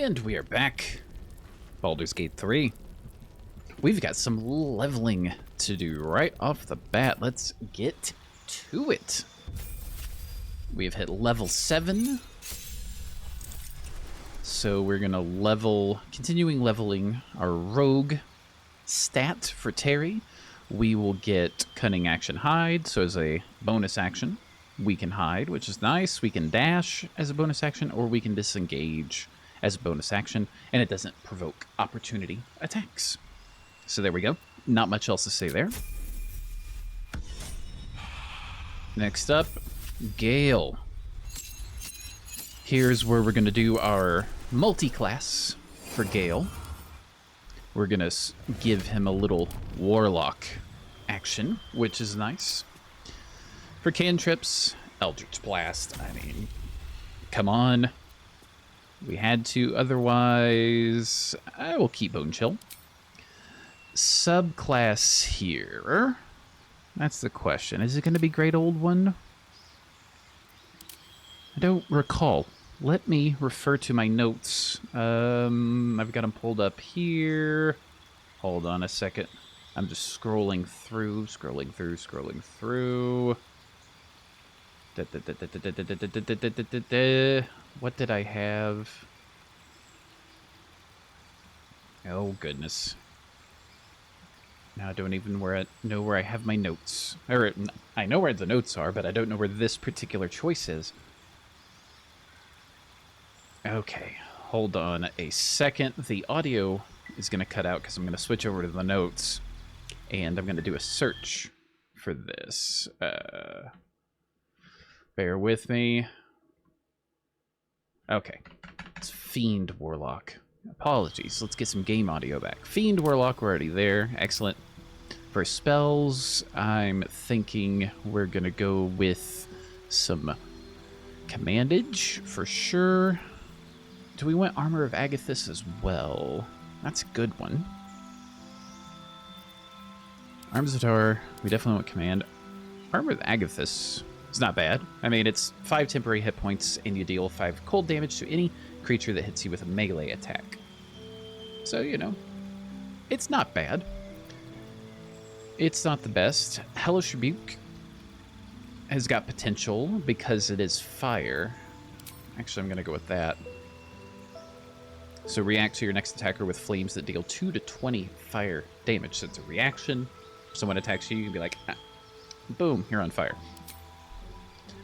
And we are back. Baldur's Gate 3. We've got some leveling to do right off the bat. Let's get to it. We've hit level 7. So we're going to level, continuing leveling our rogue stat for Terry. We will get Cunning Action Hide, so as a bonus action, we can hide, which is nice. We can dash as a bonus action, or we can disengage as a bonus action, and it doesn't provoke opportunity attacks. So there we go. Not much else to say there. Next up, Gale. Here's where we're going to do our multi-class for Gale. We're going to give him a little warlock action, which is nice. For cantrips, Eldritch Blast. I mean, come on. We had to, otherwise I will keep Bone Chill. Subclass here. That's the question. Is it going to be Great Old One? I don't recall. Let me refer to my notes. I've got them pulled up here. Hold on a second. I'm just scrolling through. What did I have? Oh, goodness. Now I don't even know where I have my notes. Or, I know where the notes are, but I don't know where this particular choice is. Okay, hold on a second. The audio is going to cut out because I'm going to switch over to the notes. And I'm going to do a search for this. Bear with me. Okay. It's Fiend Warlock. Apologies. Let's get some game audio back. Fiend Warlock, we're already there. Excellent. For spells, I'm thinking we're going to go with some Commandage for sure. Do we want Armor of Agathis as well? That's a good one. Arms of Tar, we definitely want Command. Armor of Agathis is not bad. I mean, it's 5 temporary hit points, and you deal 5 cold damage to any creature that hits you with a melee attack. So, you know, it's not bad. It's not the best. Hellish Rebuke has got potential because it is fire. Actually, I'm going to go with that. So react to your next attacker with flames that deal 2 to 20 fire damage. So it's a reaction. If someone attacks you, you can be like, ah, boom, you're on fire.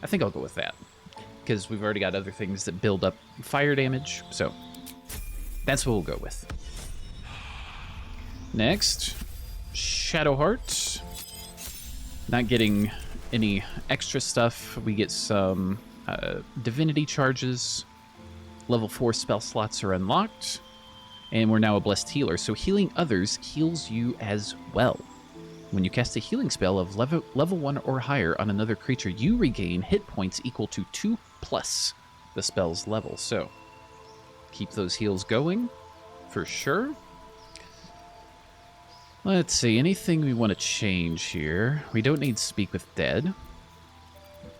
I think I'll go with that, because we've already got other things that build up fire damage. So that's what we'll go with. Next, Shadowheart. Not getting any extra stuff. We get some divinity charges. Level 4 spell slots are unlocked. And we're now a blessed healer. So healing others heals you as well. When you cast a healing spell of level 1 or higher on another creature, you regain hit points equal to 2 plus the spell's level. So keep those heals going for sure. Let's see, anything we want to change here? We don't need Speak with Dead.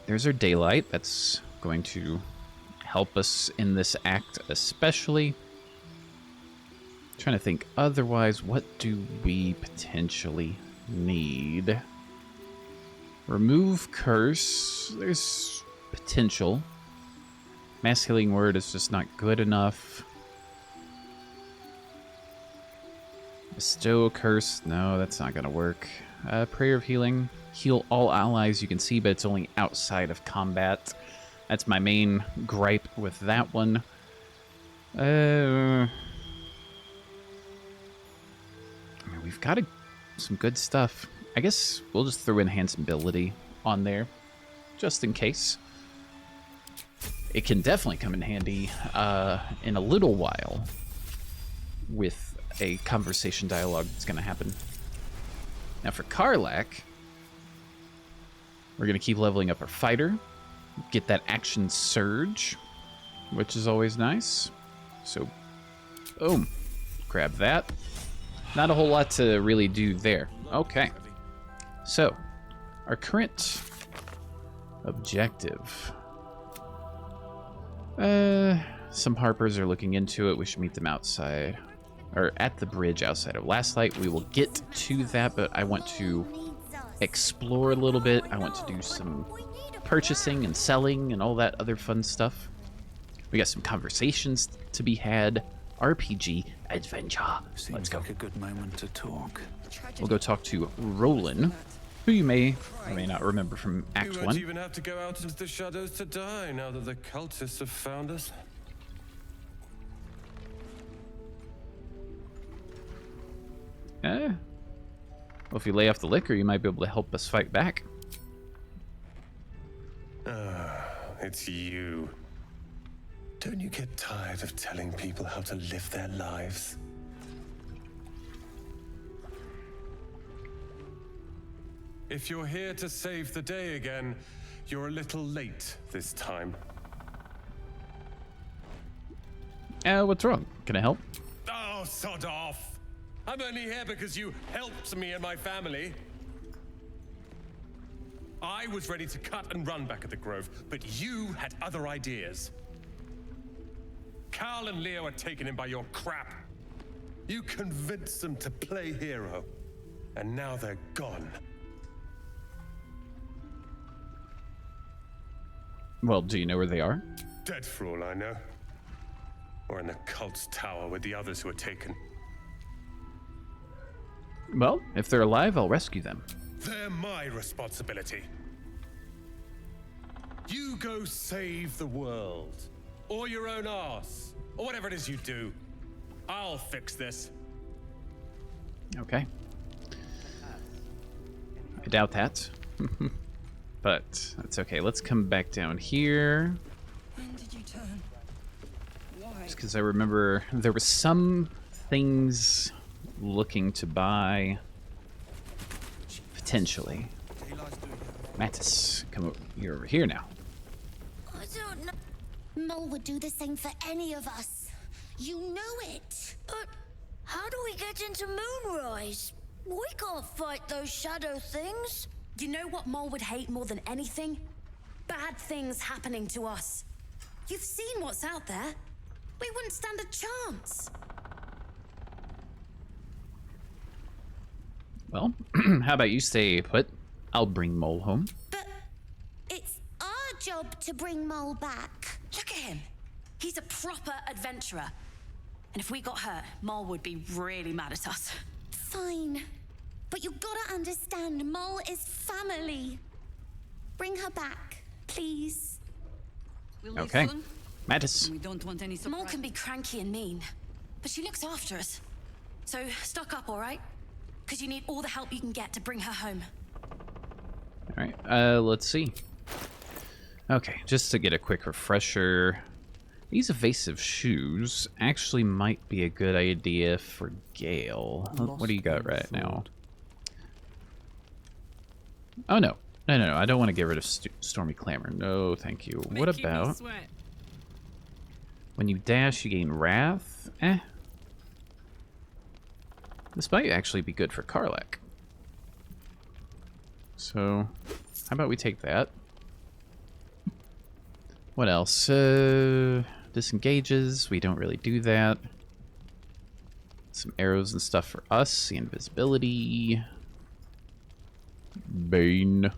There's our Daylight. That's going to help us in this act especially. Trying to think otherwise, what do we potentially need? Remove Curse. There's potential. Mass Healing Word is just not good enough. Bestow a Curse. No, that's not going to work. Prayer of Healing. Heal all allies you can see, but it's only outside of combat. That's my main gripe with that one. I mean, we've got some good stuff. I guess we'll just throw Enhanced Ability on there, just in case. It can definitely come in handy in a little while with a conversation dialogue that's going to happen. Now for Karlach, we're going to keep leveling up our fighter. Get that action surge, which is always nice. So, boom. Grab that. Not a whole lot to really do there. Okay. So, our current objective. Some harpers are looking into it. We should meet them outside, or at the bridge outside of Last Light. We will get to that, but I want to explore a little bit. I want to do some purchasing and selling and all that other fun stuff. We got some conversations to be had. RPG adventure. Let's go. Like a good moment to talk. We'll go talk to Roland, who you may or may not remember from Act We 1. won't even have to go out into the shadows to die now that the cultists have found us. Well, if you lay off the liquor, you might be able to help us fight back. It's you. Don't you get tired of telling people how to live their lives? If you're here to save the day again, you're a little late this time. What's wrong? Can I help? Oh, sod off! I'm only here because you helped me and my family. I was ready to cut and run back at the Grove, but you had other ideas. Carl and Leo are taken in by your crap. You convinced them to play hero, and now they're gone. Well, do you know where they are? Dead for all I know. Or in the cult's tower with the others who were taken. Well, if they're alive, I'll rescue them. They're my responsibility. You go save the world. Or your own arse. Or whatever it is you do. I'll fix this. Okay. I doubt that. But that's okay. Let's come back down here. When did you turn? Why? Just because I remember there were some things looking to buy. Potentially. Mattis, you're over here now. I don't know. Mole would do the same for any of us. You know it. But how do we get into Moonrise? We can't fight those shadow things. You know what Mole would hate more than anything? Bad things happening to us. You've seen what's out there. We wouldn't stand a chance. Well, how about you stay put? I'll bring Mole home. But it's our job to bring Mole back. Look at him. He's a proper adventurer. And if we got hurt, Mole would be really mad at us. Fine. But you gotta understand, Mole is family. Bring her back, please. We'll leave Okay. soon. Mattis. We don't want any surprise. Mole can be cranky and mean, but she looks after us. So stock up, all right? Because you need all the help you can get to bring her home. Alright, let's see. Okay, just to get a quick refresher. These evasive shoes actually might be a good idea for Gale. What do you got right now? Oh, no. No, I don't want to get rid of Stormy Clamor. No, thank you. What about... When you dash, you gain Wrath? This might actually be good for Karlach. So, how about we take that? What else? Disengages. We don't really do that. Some arrows and stuff for us. The invisibility. Bane.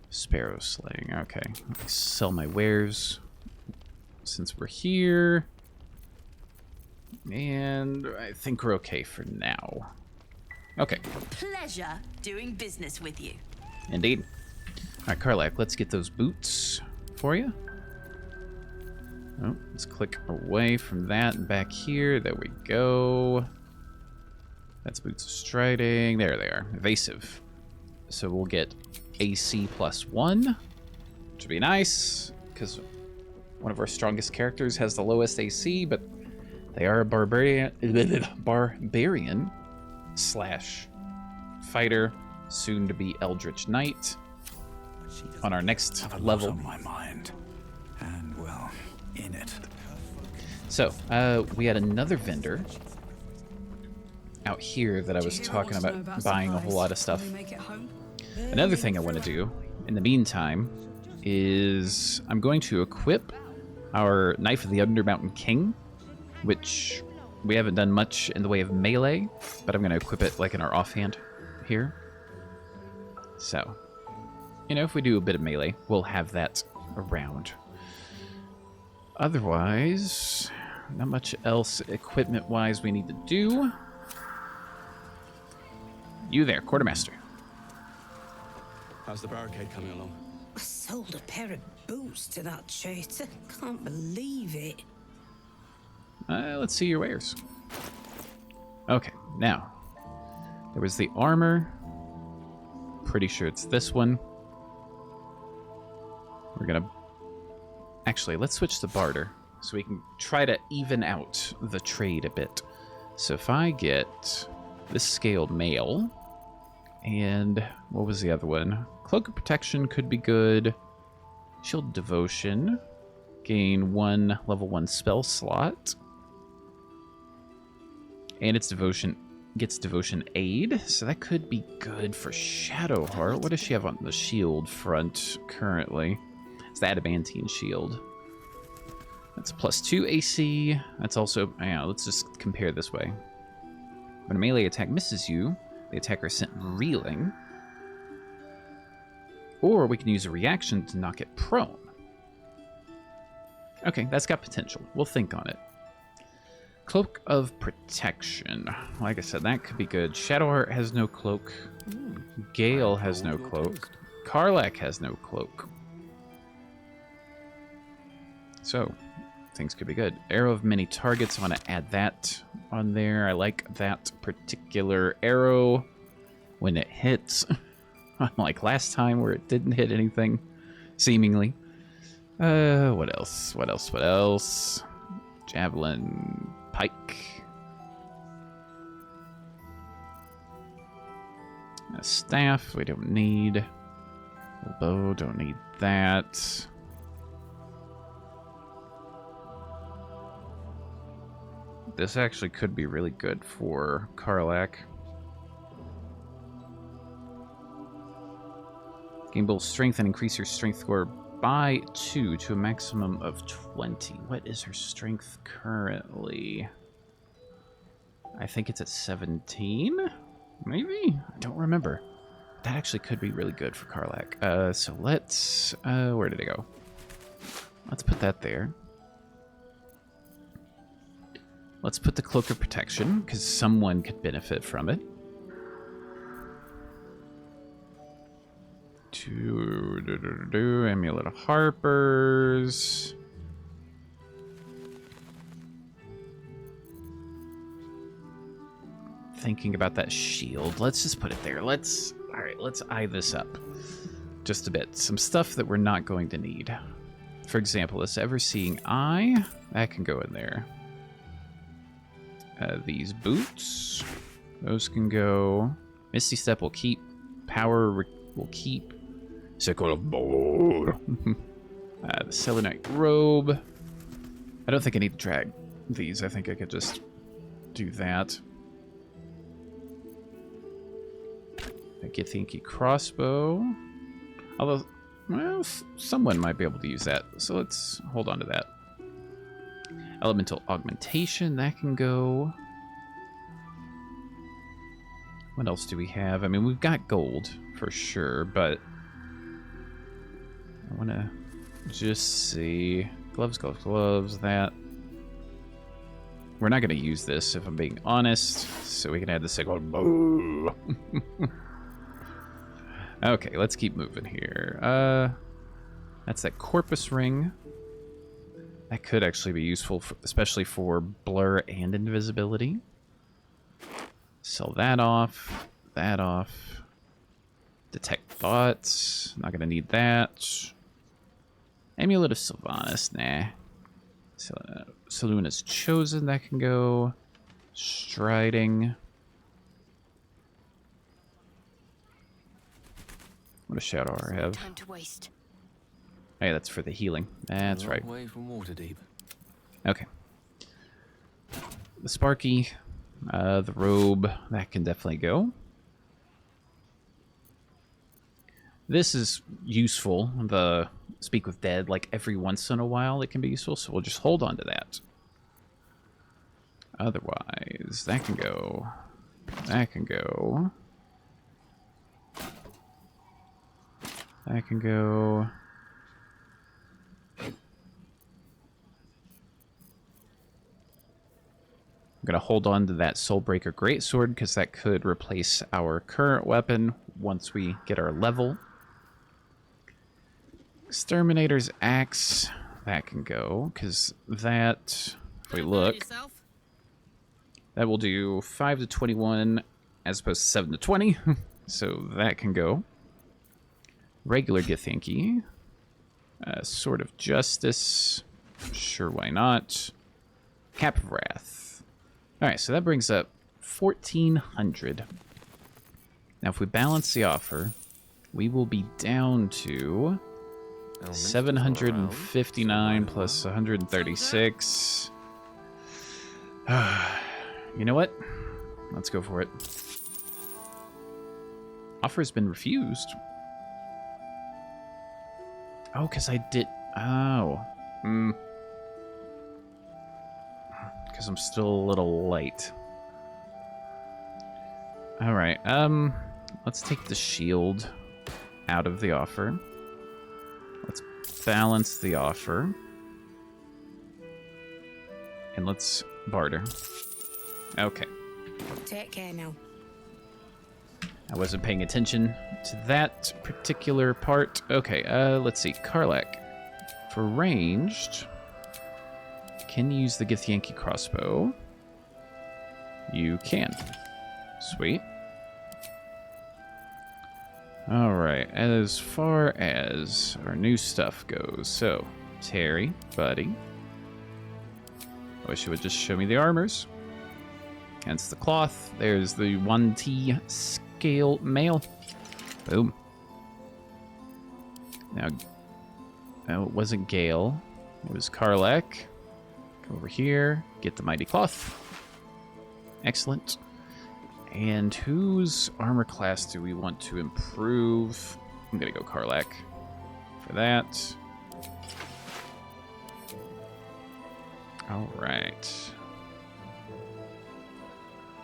Sparrow slaying. Okay. Sell my wares since we're here. And I think we're okay for now. Okay. Pleasure doing business with you. Indeed. Alright, Karlach, let's get those boots for you. Oh, let's click away from that and back here. There we go. That's boots of striding. There they are. Evasive. So we'll get AC +1, which would be nice, because one of our strongest characters has the lowest AC, but they are a barbarian slash fighter, soon to be Eldritch Knight. On our next level. On my mind, and well, in it. So, we had another vendor out here that I was talking about buying a whole lot of stuff. Another thing I want to do in the meantime is I'm going to equip our Knife of the Undermountain King, which we haven't done much in the way of melee, but I'm going to equip it like in our offhand here. So, you know, if we do a bit of melee, we'll have that around. Otherwise, not much else equipment-wise we need to do. You there, Quartermaster. How's the barricade coming along? I sold a pair of boots to that traitor. Can't believe it. Let's see your wares. Okay, now, there was the armor. Pretty sure it's this one. We're gonna... Actually, let's switch to barter, so we can try to even out the trade a bit. So if I get this scaled mail, and what was the other one? Cloak of Protection could be good. Shield Devotion. Gain 1 level 1 spell slot. And its devotion gets devotion aid, so that could be good for Shadowheart. What does she have on the shield front currently? It's the adamantine shield. That's +2 AC. That's also, yeah, let's just compare this way. When a melee attack misses you, the attacker is sent reeling. Or we can use a reaction to knock it prone. Okay, that's got potential. We'll think on it. Cloak of Protection. Like I said, that could be good. Shadowheart has no cloak. Gale has no cloak. Karlach has no cloak. So, things could be good. Arrow of Many Targets. I want to add that on there. I like that particular arrow when it hits. Unlike last time where it didn't hit anything, seemingly. What else? What else? What else? Javelin. Pike. A staff we don't need. Bow, don't need that. This actually could be really good for Karlach. Gain both strength and increase your strength score by 2 to a maximum of 20. What is her strength currently? I think it's at 17? Maybe? I don't remember. That actually could be really good for Karlach. So let's... where did it go? Let's put that there. Let's put the Cloak of Protection, because someone could benefit from it. Amulet of Harpers. Thinking about that shield. Let's just put it there. Alright, let's eye this up. Just a bit. Some stuff that we're not going to need. For example, this Ever-Seeing Eye. That can go in there. These boots. Those can go. Misty Step will keep. Power will keep. Sickle of Baldur. The Selenite Robe. I don't think I need to drag these. I think I could just do that. A Githyanki Crossbow. Although, well, someone might be able to use that. So let's hold on to that. Elemental Augmentation. That can go. What else do we have? I mean, we've got gold for sure, but I want to just see. Gloves, gloves, gloves, that. We're not going to use this, if I'm being honest, so we can add the sickle. Okay, let's keep moving here. That's that Corpus Ring. That could actually be useful, especially for blur and invisibility. Sell that off. That off. Detect thoughts. Not going to need that. Amulet of Sylvanas. Nah. Selûne's Chosen. That can go. Striding. What does Shadowheart have? Time to waste. Hey, that's for the healing. That's right. Away from Waterdeep. Okay. The Sparky, the robe, that can definitely go. This is useful, the Speak with Dead, like every once in a while it can be useful, so we'll just hold on to that. Otherwise, that can go. That can go. That can go. I'm going to hold on to that Soulbreaker Greatsword because that could replace our current weapon once we get our level. Exterminator's Axe, that can go because that, if we look, that will do 5 to 21 as opposed to 7 to 20, so that can go. Regular Githyanki, Sword of Justice, sure, why not? Cap of Wrath. Alright, so that brings up 1,400. Now, if we balance the offer, we will be down to 759 plus 136. You know what? Let's go for it. Offer has been refused. Oh, because I did... Oh. Because I'm still a little late. Alright, let's take the shield out of the offer. Let's balance the offer. And let's barter. Okay. Take care now. I wasn't paying attention to that particular part. Okay, let's see. Karlak. For ranged, can you use the Githyanki crossbow? You can. Sweet. Alright, as far as our new stuff goes, so, Terry, buddy. I wish you would just show me the armors. Hence the cloth. There's the 1T scale mail. Boom. Now, no, it wasn't Gale. It was Karlak. Come over here. Get the mighty cloth. Excellent. And whose armor class do we want to improve? I'm gonna go Karlak for that. All right.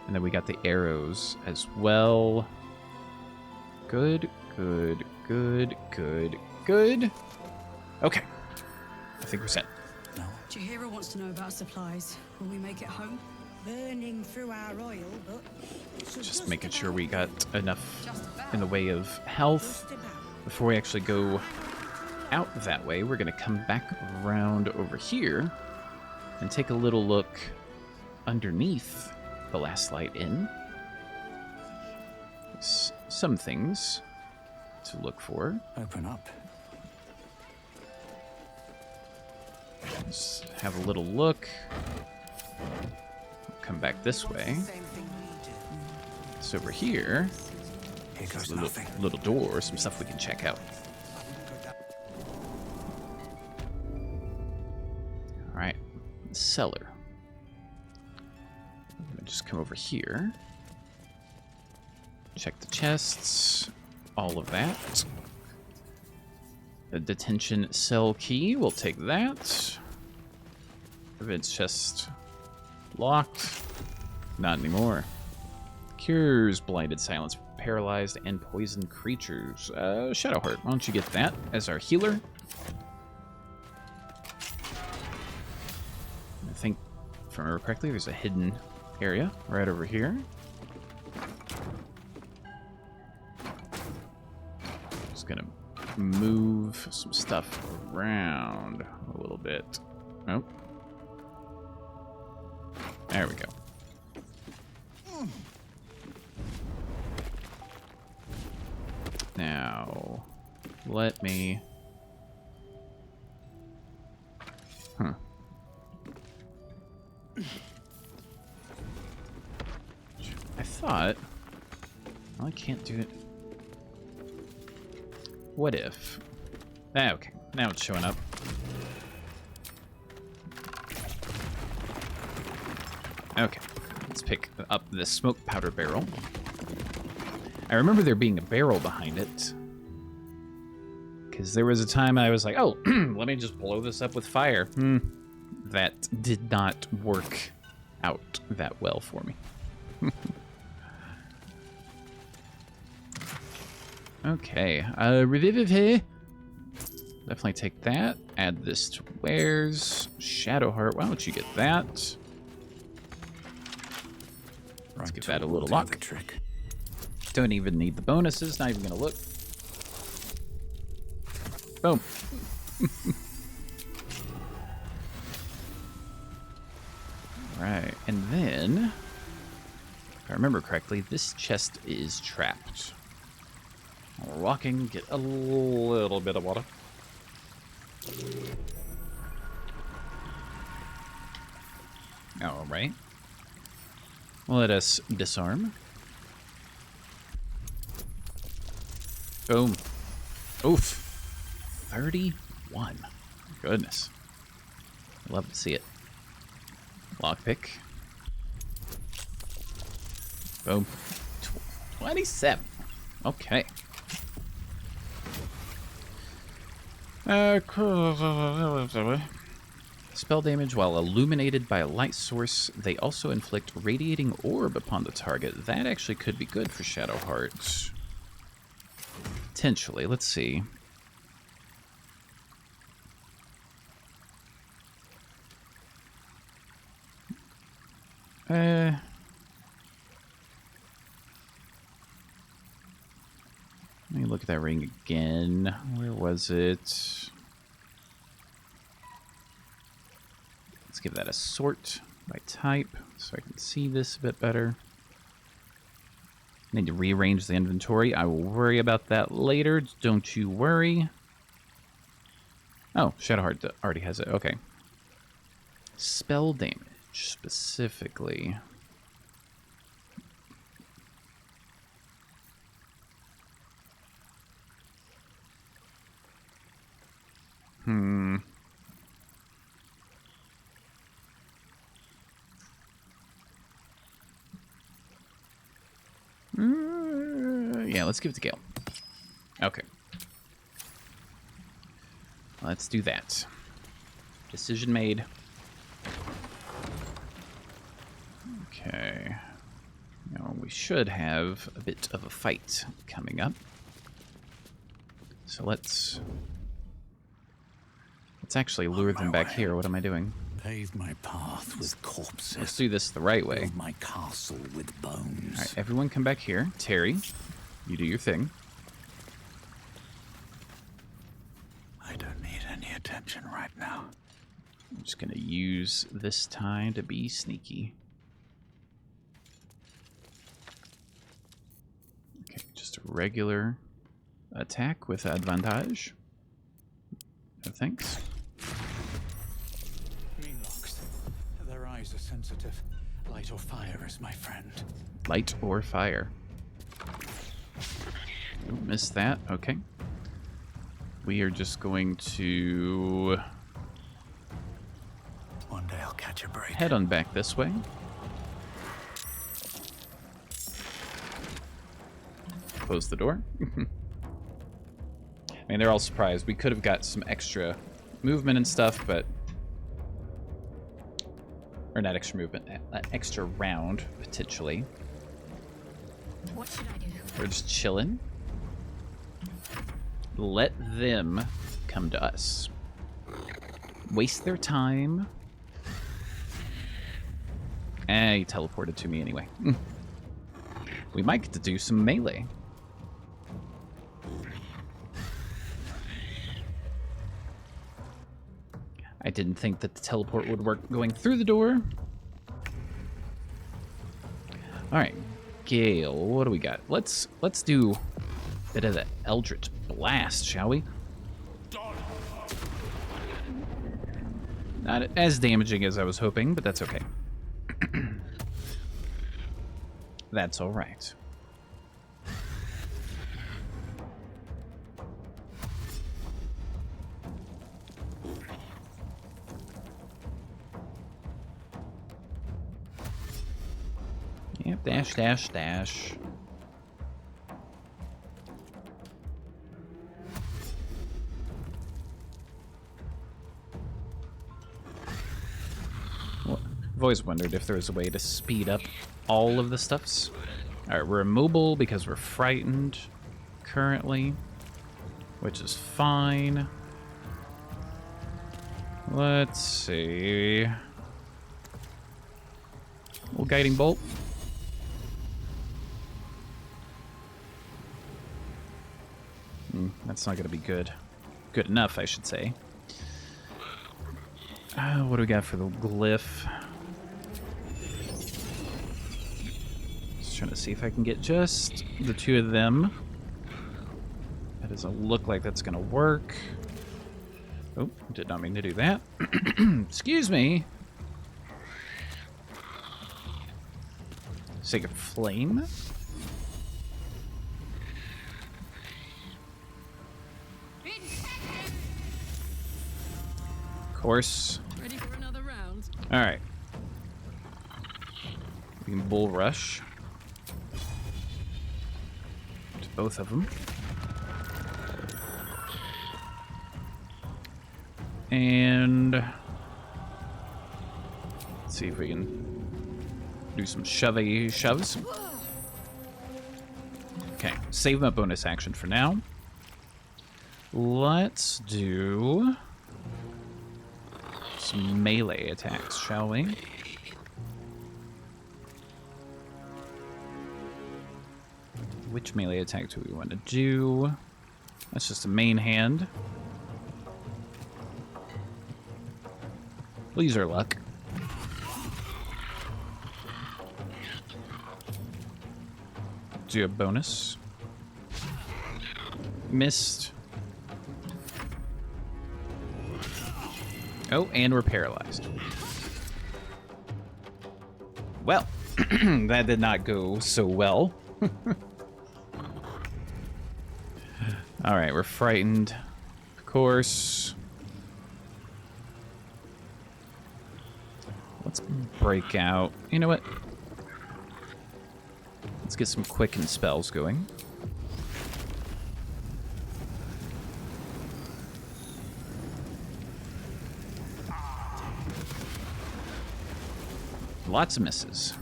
And then we got the arrows as well. Good, good, good, good, good. Okay. I think we're set. Chihiro wants to know about supplies. Will we make it home? Burning through our oil, but... Just making sure we got enough in the way of health. Before we actually go out that way, we're going to come back around over here and take a little look underneath the Last Light Inn. Some things to look for. Open up. Let's have a little look. Come back this way. So over here, Here goes there's a nothing. little door, some stuff we can check out. All right, cellar. I'm gonna just come over here. Check the chests, all of that. The detention cell key, we'll take that. Events chest locked. Not anymore. Cures blinded silence, paralyzed, and poisoned creatures. Shadowheart, why don't you get that as our healer? I think, if I remember correctly, there's a hidden area right over here. Just gonna move some stuff around a little bit. Oh. There we go. Now, let me... I thought... Well, I can't do it. What if... Ah, okay, now it's showing up. Okay, let's pick up this smoke powder barrel. I remember there being a barrel behind it. Because there was a time I was like, oh, let me just blow this up with fire. That did not work out that well for me. Okay, Revivify. Definitely take that. Add this to wares. Shadowheart, why don't you get that? Let's give that a little lock. Trick. Don't even need the bonuses, not even gonna look. Boom. Right, and then, if I remember correctly, this chest is trapped. We're walking, get a little bit of water. All right. Let us disarm. Boom. Oof. 31. Goodness. Love to see it. Lockpick. Boom. 27. Okay. Spell damage while illuminated by a light source. They also inflict radiating orb upon the target. That actually could be good for Shadowheart. Potentially. Let's see. Let me look at that ring again. Where was it? Let's give that a sort by type so I can see this a bit better. Need to rearrange the inventory. I will worry about that later. Don't you worry. Oh, Shadowheart already has it. Okay. Spell damage specifically. Yeah, let's give it to Gale. Okay. Let's do that. Decision made. Okay. Now we should have a bit of a fight coming up. So let's actually lure them back here. What am I doing? Pave my path with corpses. Let's do this the right way. Build my castle with bones. All right, everyone come back here. Terry, you do your thing. I don't need any attention right now. I'm just going to use this time to be sneaky. Okay, just a regular attack with advantage. No thanks. Their eyes are sensitive. Light or fire is my friend. Light or fire. Oh, missed that. Okay. We are just going to One day I'll catch a break. head on back this way. Close the door. I mean, they're all surprised. We could have got some extra movement and stuff, but... Or not extra movement, an extra round, potentially. What should I do? We're just chilling. Let them come to us. Waste their time. He teleported to me anyway. We might get to do some melee. I didn't think that the teleport would work going through the door. All right, Gale, what do we got? Let's do a bit of the Eldritch Blast, shall we? Not as damaging as I was hoping, but that's okay. That's all right. Yep, dash, dash, dash. I've always wondered if there was a way to speed up all of the stuffs. Alright, we're immobile because we're frightened currently, which is fine. Let's see. Little guiding bolt. That's not going to be good. Good enough, I should say. What do we got for the glyph? Just trying to see if I can get just the two of them. That doesn't look like that's going to work. Oh, did not mean to do that. Excuse me. Sacred Flame. Of course. Ready for another round? All right. We can bull rush to both of them. And let's see if we can do some shovey shoves. Okay, save my bonus action for now. Let's do some melee attacks, shall we? Which melee attack do we want to do? That's just a main hand. We'll use our luck. Do a bonus. Missed. Oh, and we're paralyzed. Well, that did not go so well. All right, we're frightened, of course. Let's break out. You know what? Let's get some quicken spells going. Lots of misses.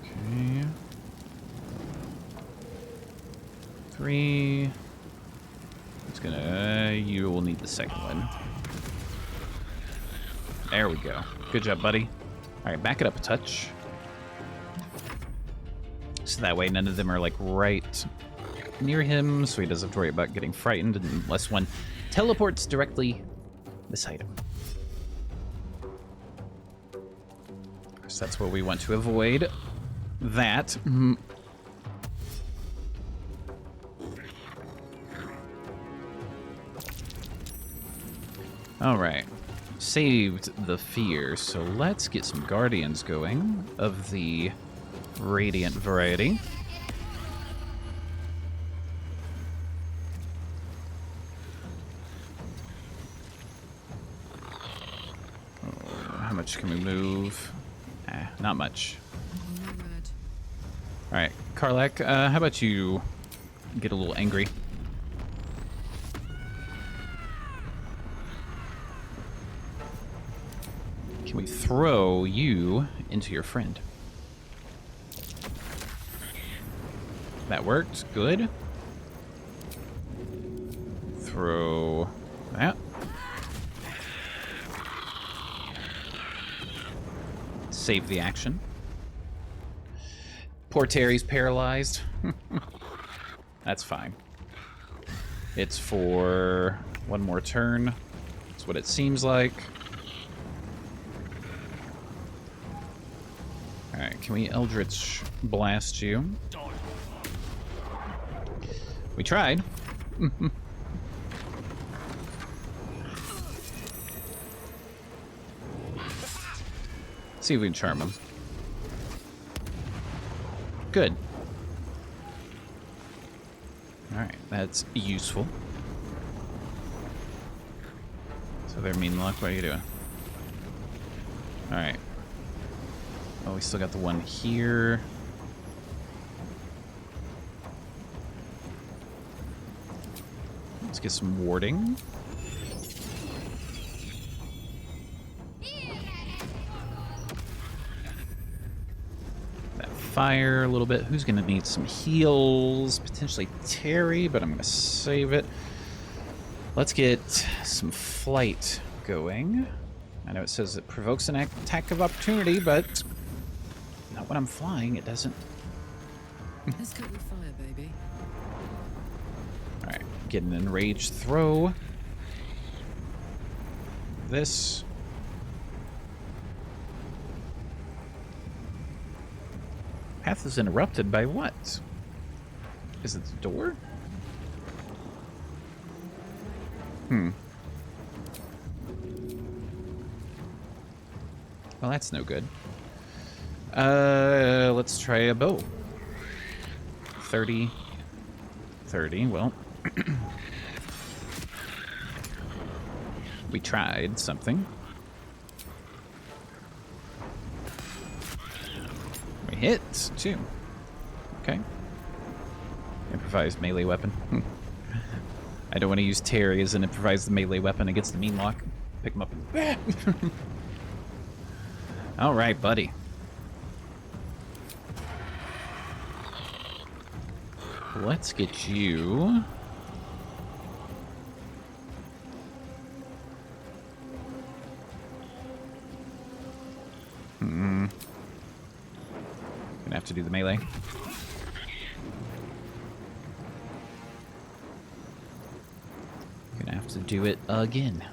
Okay. 3. It's gonna... you will need the second one. There we go. Good job, buddy. Alright, back it up a touch. So that way none of them are, like, right near him, so he doesn't have to worry about getting frightened unless one teleports directly beside him. Of course, that's what we want to avoid. That. Alright. Saved the fear, so let's get some guardians going of the radiant variety. How much can we move? Not much. Alright, Karlak, how about you get a little angry? Can we throw you into your friend? That worked. Good. Throw that. Save the action. Poor Terry's paralyzed. That's fine. It's for one more turn. That's what it seems like. Alright, can we Eldritch Blast you? We tried. See if we can charm him. Good. Alright, that's useful. So they're mean luck. What are you doing? Alright. Oh, we still got the one here. Let's get some warding. That fire a little bit. Who's going to need some heals? Potentially Terry, but I'm going to save it. Let's get some flight going. I know it says it provokes an attack of opportunity, but not when I'm flying. It doesn't. Let's go with fire, baby. All right, get an enraged throw. This. Path is interrupted by what? Is it the door? Well, that's no good. Let's try a bow. 30. 30, well. We tried something. We hit, too. Okay. Improvised melee weapon. I don't want to use Terry as an improvised melee weapon against the mean lock. Pick him up. All right, buddy. Let's get you. Gonna have to do the melee. Gonna have to do it again.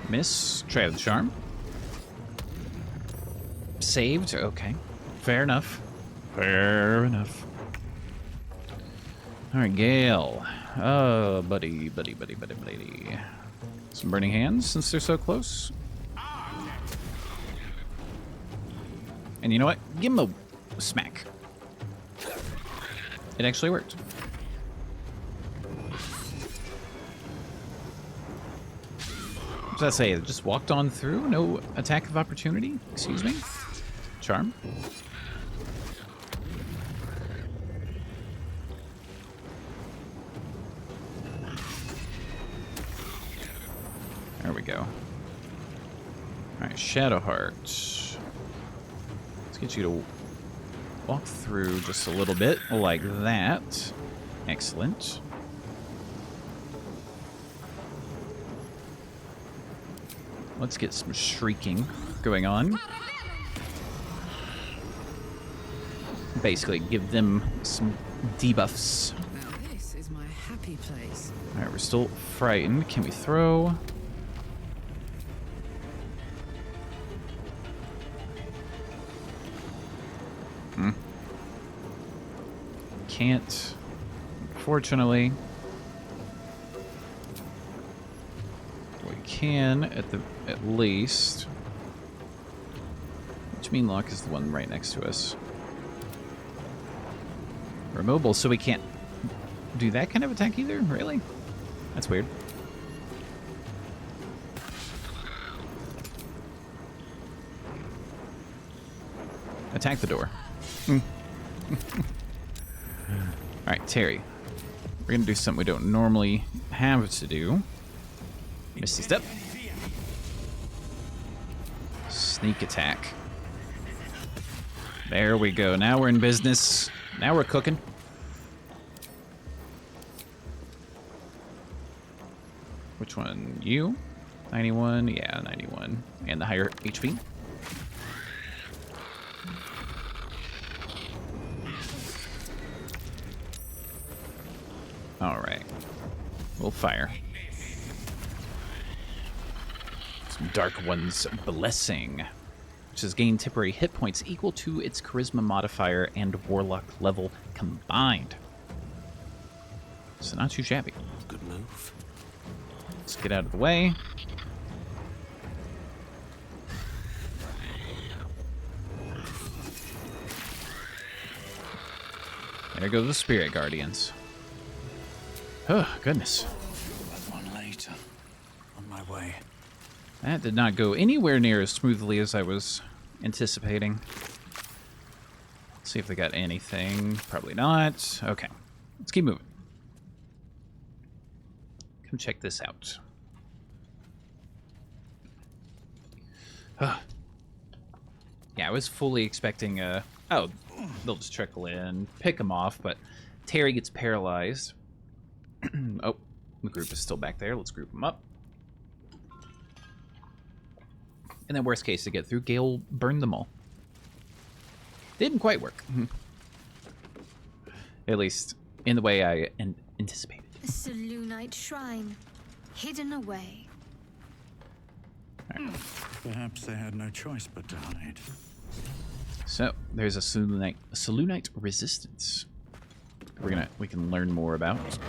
Miss. Try the charm. Saved. Okay. Fair enough. Fair enough. All right, Gale. Oh, buddy. Some burning hands since they're so close. And you know what? Give him a smack. It actually worked. What does that say? It just walked on through? No attack of opportunity? Excuse me? Charm? There we go. Alright, Shadowheart. Let's get you to walk through just a little bit like that. Excellent. Let's get some shrieking going on. Basically, give them some debuffs. Now this is my happy place. Alright, we're still frightened. Can we throw? Can't. Unfortunately. We can at least. Which mean lock is the one right next to us. We're mobile, so we can't do that kind of attack either? Really? That's weird. Attack the door. Alright, Terry. We're gonna do something we don't normally have to do. Misty Step. Sneak attack. There we go. Now we're in business. Now we're cooking. Which one? You? 91? Yeah, 91. And the higher HP. Alright. We'll fire. Some Dark One's Blessing, which has gained temporary hit points equal to its Charisma modifier and Warlock level combined. So not too shabby. Good move. Let's get out of the way. There go the Spirit Guardians. Oh, goodness. One later. On my way. That did not go anywhere near as smoothly as I was anticipating. See if they got anything. Probably not. Okay. Let's keep moving. Come check this out. Yeah, I was fully expecting oh, they'll just trickle in, pick them off, but Terry gets paralyzed. Oh, the group is still back there. Let's group them up. And then worst case to get through, Gale burned them all. Didn't quite work. At least in the way I anticipated. A Selûnite shrine, hidden away. Perhaps they had no choice but to hide. So there's a Selûnite resistance. We can learn more about.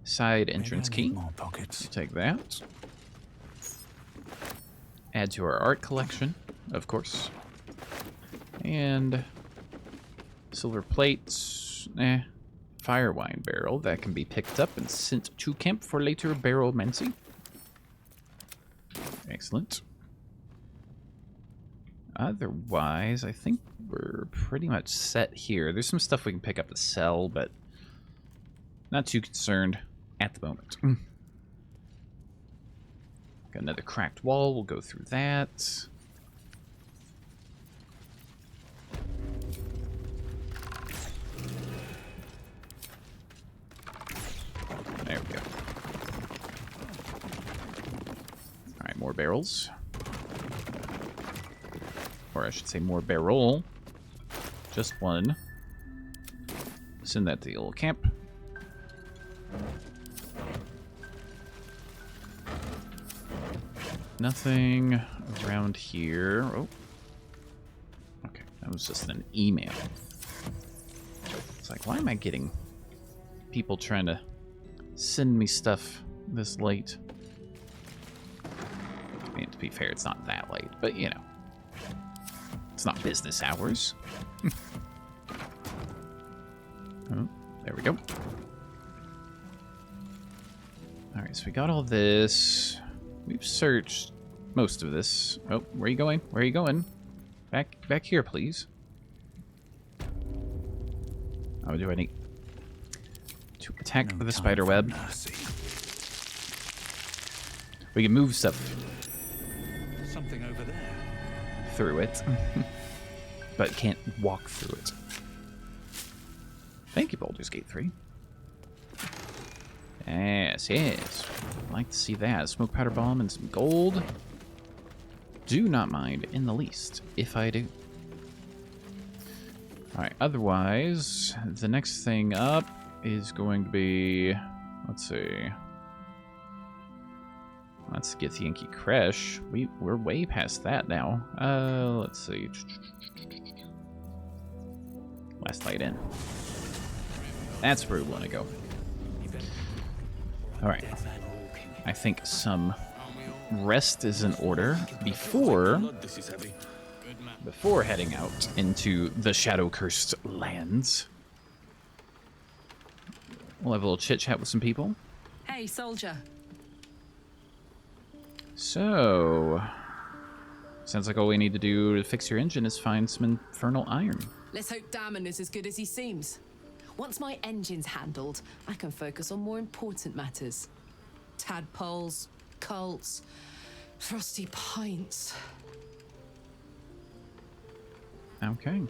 Side entrance key. More pockets. Take that. Add to our art collection, of course. And silver plates. Fire wine barrel that can be picked up and sent to camp for later barrelmancy. Excellent. Otherwise, I think we're pretty much set here. There's some stuff we can pick up to sell, but not too concerned at the moment. Got another cracked wall. We'll go through that. There we go. Alright, more barrels. Or I should say more barrel. Just one. Send that to the old camp. Nothing around here. Oh. Okay, that was just an email. It's like, why am I getting people trying to send me stuff this late? I mean, to be fair, it's not that late, but you know. It's not business hours. Oh, there we go. Alright, so we got all this. We've searched most of this. Oh, where are you going? Where are you going? Back here, please. Oh, do I need to attack the spider web? We can move stuff Something over there. through it, but can't walk through it. Thank you, Baldur's Gate 3. Yes, yes. I'd like to see that. Smoke powder bomb and some gold. Do not mind in the least if I do. Alright, otherwise, the next thing up is going to be... Let's see. Let's get the Yankee Crash. We're way past that now. Let's see. Last light in. That's where we want to go. Alright. I think some rest is in order before heading out into the shadow-cursed lands. We'll have a little chit-chat with some people. Hey, soldier. So, sounds like all we need to do to fix your engine is find some infernal iron. Let's hope Damon is as good as he seems. Once my engine's handled, I can focus on more important matters. Tadpoles, cults, frosty pints. Okay.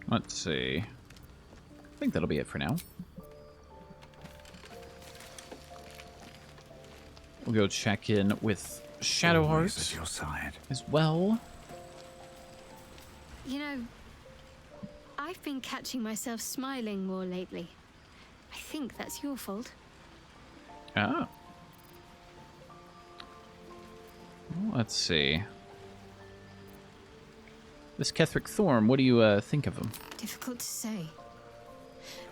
Let's see. I think that'll be it for now. We'll go check in with Shadowheart at your side. as well. You know, I've been catching myself smiling more lately. I think that's your fault. Oh. Well, let's see. This Ketheric Thorm, what do you think of him? Difficult to say.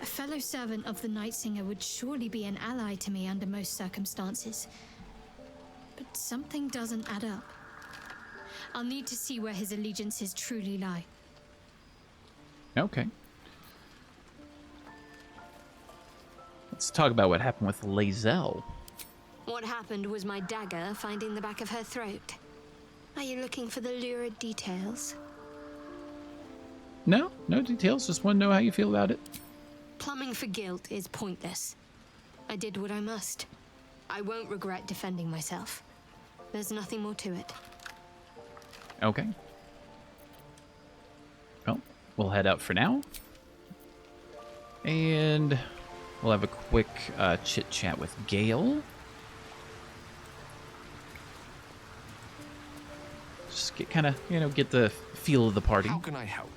A fellow servant of the Night Singer would surely be an ally to me under most circumstances. But something doesn't add up. I'll need to see where his allegiances truly lie. Okay. Let's talk about what happened with lae'zel. What happened was my dagger finding the back of her throat. Are you looking for the lurid details? No, no details. Just want to know how you feel about it. Plumbing for guilt is pointless. I did what I must. I won't regret defending myself. There's nothing more to it. Okay. Well, we'll head out for now. And we'll have a quick chit-chat with Gale. Just get kind of, get the feel of the party. How can I help?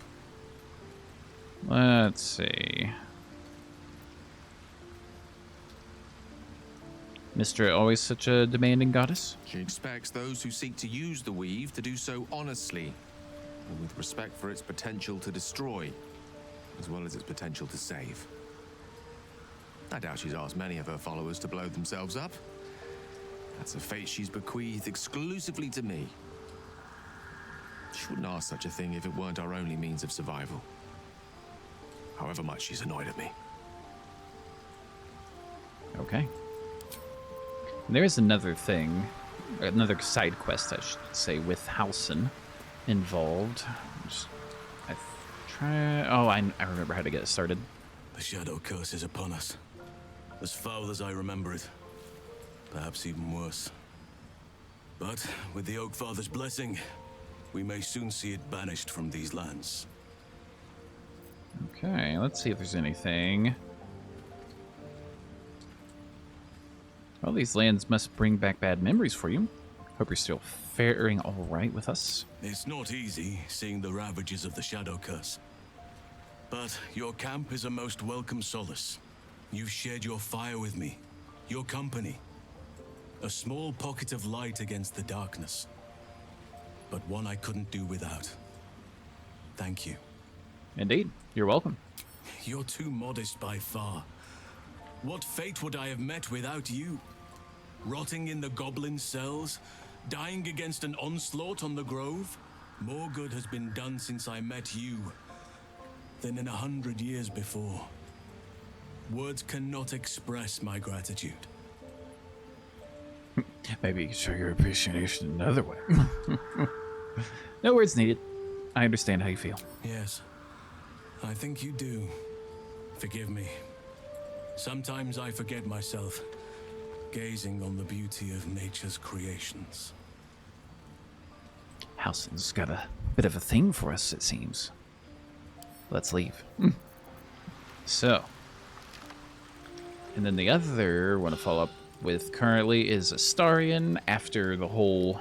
Let's see. Mr. Always such a demanding goddess? She expects those who seek to use the weave to do so honestly, and with respect for its potential to destroy, as well as its potential to save. I doubt she's asked many of her followers to blow themselves up. That's a fate she's bequeathed exclusively to me. She wouldn't ask such a thing if it weren't our only means of survival. However much she's annoyed at me. Okay. There's another thing, another side quest, I should say, with Halsin involved. I remember how to get it started. The shadow curse is upon us. As foul as I remember it. Perhaps even worse. But with the Oak Father's blessing, we may soon see it banished from these lands. Okay, let's see if there's anything. Well, these lands must bring back bad memories for you. Hope you're still faring all right with us. It's not easy seeing the ravages of the shadow curse. But your camp is a most welcome solace. You've shared your fire with me, your company. A small pocket of light against the darkness. But one I couldn't do without. Thank you. Indeed. You're welcome. You're too modest by far. What fate would I have met without you? Rotting in the goblin cells? Dying against an onslaught on the grove? More good has been done since I met you than in 100 years before. Words cannot express my gratitude. Maybe you can show your appreciation another way. No words needed. I understand how you feel. Yes, I think you do. Forgive me. Sometimes I forget myself, gazing on the beauty of nature's creations. Halsin's got a bit of a thing for us, it seems. Let's leave. So. And then the other one to follow up with currently is Astarion, after the whole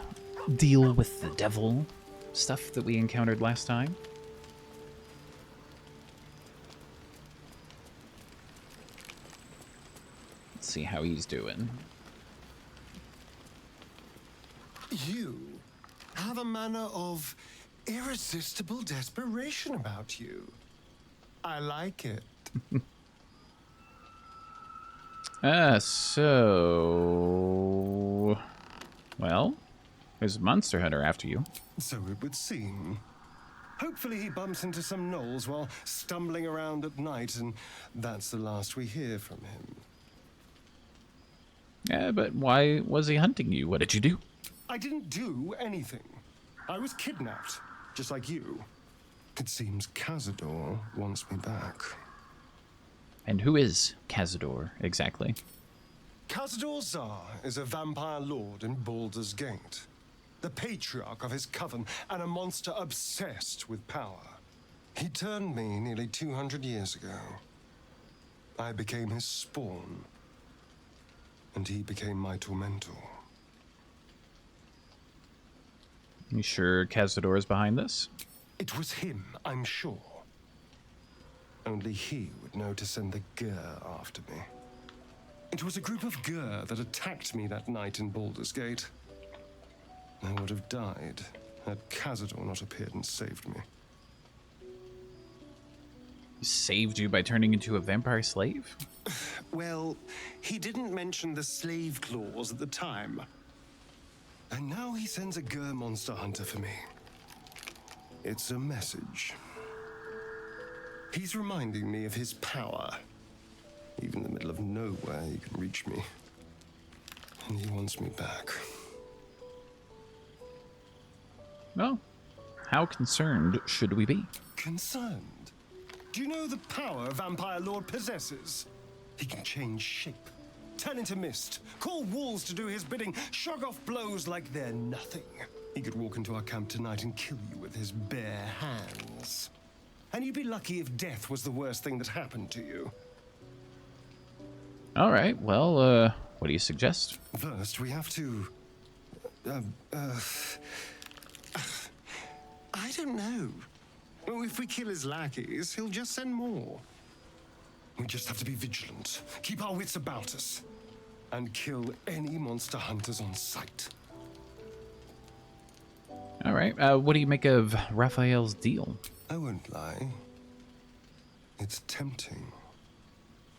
deal with the devil stuff that we encountered last time. Let's see how he's doing. You have a manner of irresistible desperation about you. I like it. Well, there's a monster hunter after you. So it would seem. Hopefully he bumps into some gnolls while stumbling around at night, and that's the last we hear from him. Yeah, but why was he hunting you? What did you do? I didn't do anything. I was kidnapped, just like you. It seems Cazador wants me back. And who is Cazador, exactly? Cazador Zar is a vampire lord in Baldur's Gate. The patriarch of his coven and a monster obsessed with power. He turned me nearly 200 years ago. I became his spawn. And he became my tormentor. You sure Cazador is behind this? It was him, I'm sure. Only he would know to send the Gur after me. It was a group of Gur that attacked me that night in Baldur's Gate. I would have died had Cazador not appeared and saved me. He saved you by turning into a vampire slave? Well, he didn't mention the slave clause at the time. And now he sends a Gur monster hunter for me. It's a message. He's reminding me of his power. Even in the middle of nowhere, he can reach me. And he wants me back. Well, how concerned should we be? Concerned? Do you know the power Vampire Lord possesses? He can change shape, turn into mist, call walls to do his bidding, shrug off blows like they're nothing. He could walk into our camp tonight and kill you with his bare hands. And you'd be lucky if death was the worst thing that happened to you. All right, well, what do you suggest? First, we have to... I don't know. If we kill his lackeys, he'll just send more. We just have to be vigilant, keep our wits about us, and kill any monster hunters on sight. All right, what do you make of Raphael's deal? I won't lie. It's tempting.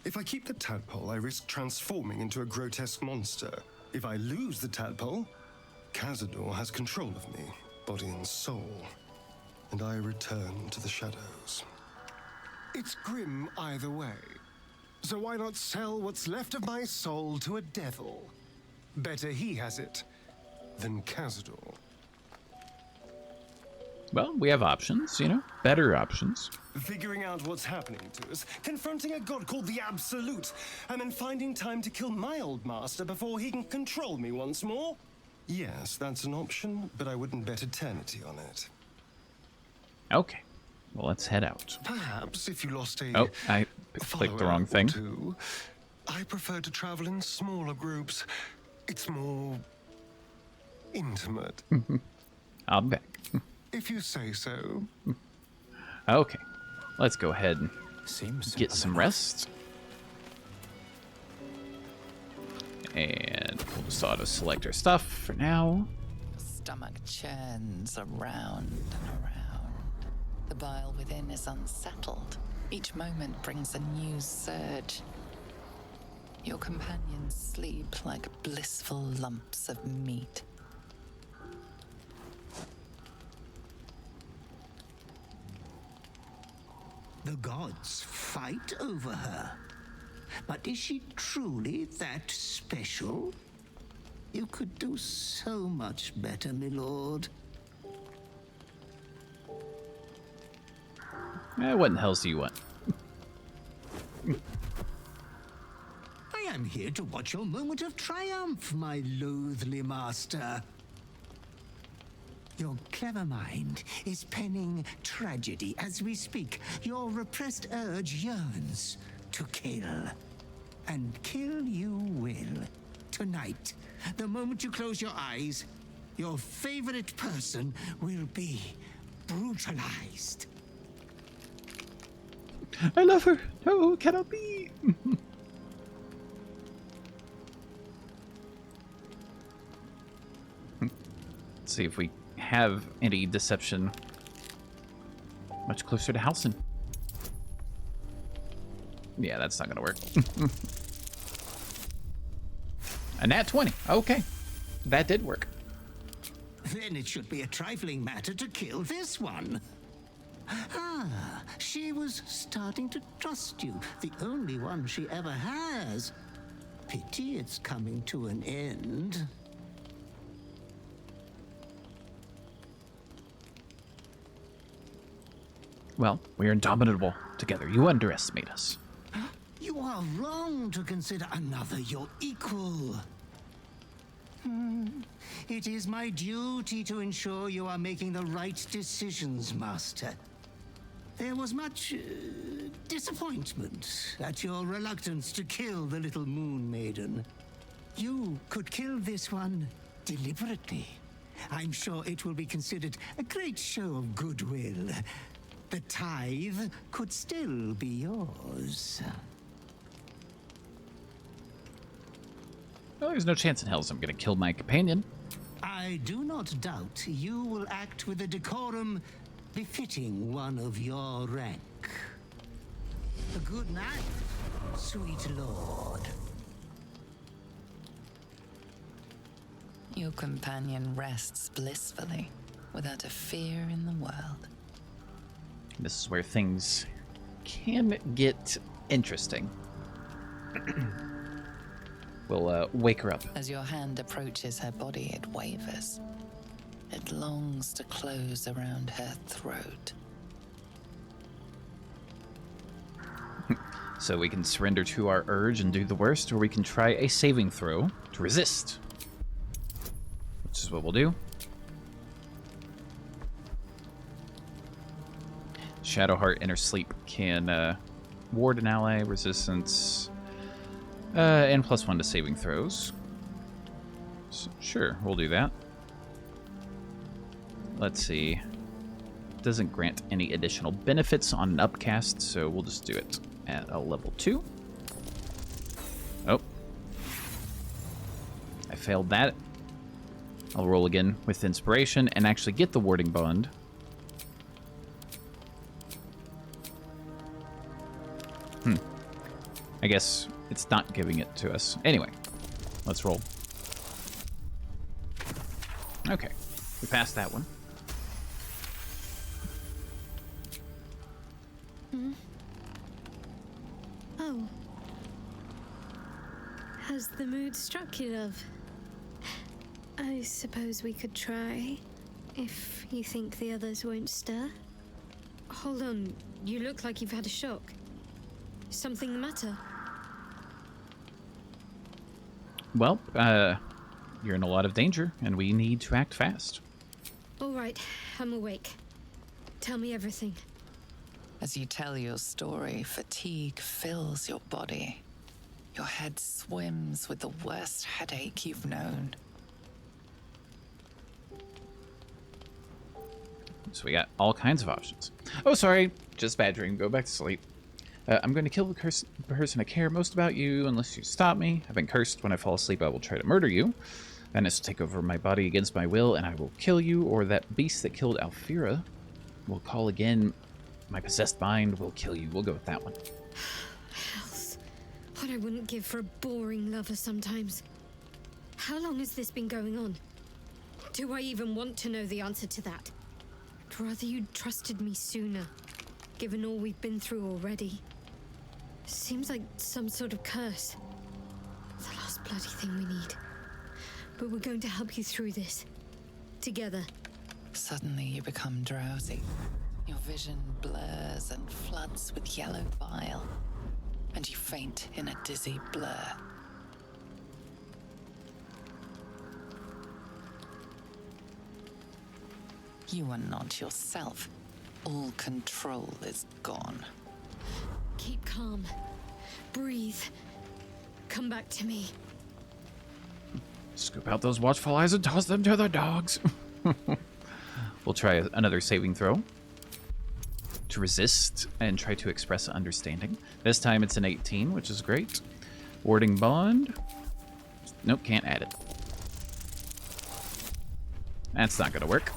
If I keep the tadpole, I risk transforming into a grotesque monster. If I lose the tadpole, Cazador has control of me, body and soul, and I return to the shadows. It's grim either way. So why not sell what's left of my soul to a devil? Better he has it than Cazador. Well, we have options, you know, better options. Figuring out what's happening to us, confronting a god called the Absolute, and then finding time to kill my old master before he can control me once more? Yes, that's an option, but I wouldn't bet eternity on it. Okay, well, let's head out. Perhaps if you lost a... Oh, I clicked the wrong thing. Too, I prefer to travel in smaller groups. It's more... intimate. I'll be back. If you say so. Okay, let's go ahead and get some rest. And we'll just auto-select our stuff for now. Stomach churns around and around. The bile within is unsettled. Each moment brings a new surge. Your companions sleep like blissful lumps of meat. The gods fight over her. But is she truly that special? You could do so much better, my lord. What in the hell do you want? I am here to watch your moment of triumph, my loathly master. Your clever mind is penning tragedy as we speak. Your repressed urge yearns to kill. And kill you will. Tonight, the moment you close your eyes, your favorite person will be brutalized. I love her. No, it cannot be. Let's see if we have any deception much closer to Halcyon. Yeah, that's not gonna work. A nat 20. Okay, that did work. Then it should be a trifling matter to kill this one. Ah, she was starting to trust you, the only one she ever has. Pity it's coming to an end. Well, we're indomitable together. You underestimate us. You are wrong to consider another your equal. It is my duty to ensure you are making the right decisions, Master. There was much disappointment at your reluctance to kill the little moon maiden. You could kill this one deliberately. I'm sure it will be considered a great show of goodwill. The tithe could still be yours. Well, there's no chance in hell I'm gonna kill my companion. I do not doubt you will act with a decorum befitting one of your rank. A good night, sweet lord. Your companion rests blissfully, without a fear in the world. This is where things can get interesting. We'll wake her up. As your hand approaches her body, it wavers. It longs to close around her throat. So we can surrender to our urge and do the worst, or we can try a saving throw to resist. Which is what we'll do. Shadowheart Inner Sleep can ward an ally, resistance, and +1 to saving throws. So, sure, we'll do that. Let's see. Doesn't grant any additional benefits on an upcast, so we'll just do it at a level 2. Oh. I failed that. I'll roll again with inspiration and actually get the warding bond. I guess it's not giving it to us. Anyway, let's roll. Okay, we passed that one. Oh. Has the mood struck you, love? I suppose we could try, if you think the others won't stir. Hold on, you look like you've had a shock. Something the matter? Well, you're in a lot of danger, and we need to act fast. All right, I'm awake. Tell me everything. As you tell your story, fatigue fills your body. Your head swims with the worst headache you've known. So we got all kinds of options. Oh, sorry, just bad dream. Go back to sleep. I'm going to kill the person I care most about you unless you stop me. I've been cursed. When I fall asleep, I will try to murder you. Venice will take over my body against my will, and I will kill you. Or that beast that killed Alfira will call again. My possessed mind will kill you. We'll go with that one. Hells. What I wouldn't give for a boring lover sometimes. How long has this been going on? Do I even want to know the answer to that? I'd rather you'd trusted me sooner, given all we've been through already. Seems like some sort of curse. The last bloody thing we need. But we're going to help you through this. Together. Suddenly you become drowsy. Your vision blurs and floods with yellow bile. And you faint in a dizzy blur. You are not yourself. All control is gone. Keep calm. Breathe. Come back to me. Scoop out those watchful eyes and toss them to the dogs. We'll try another saving throw to resist and try to express understanding. This time it's an 18, which is great. Warding bond. Nope, can't add it. That's not going to work.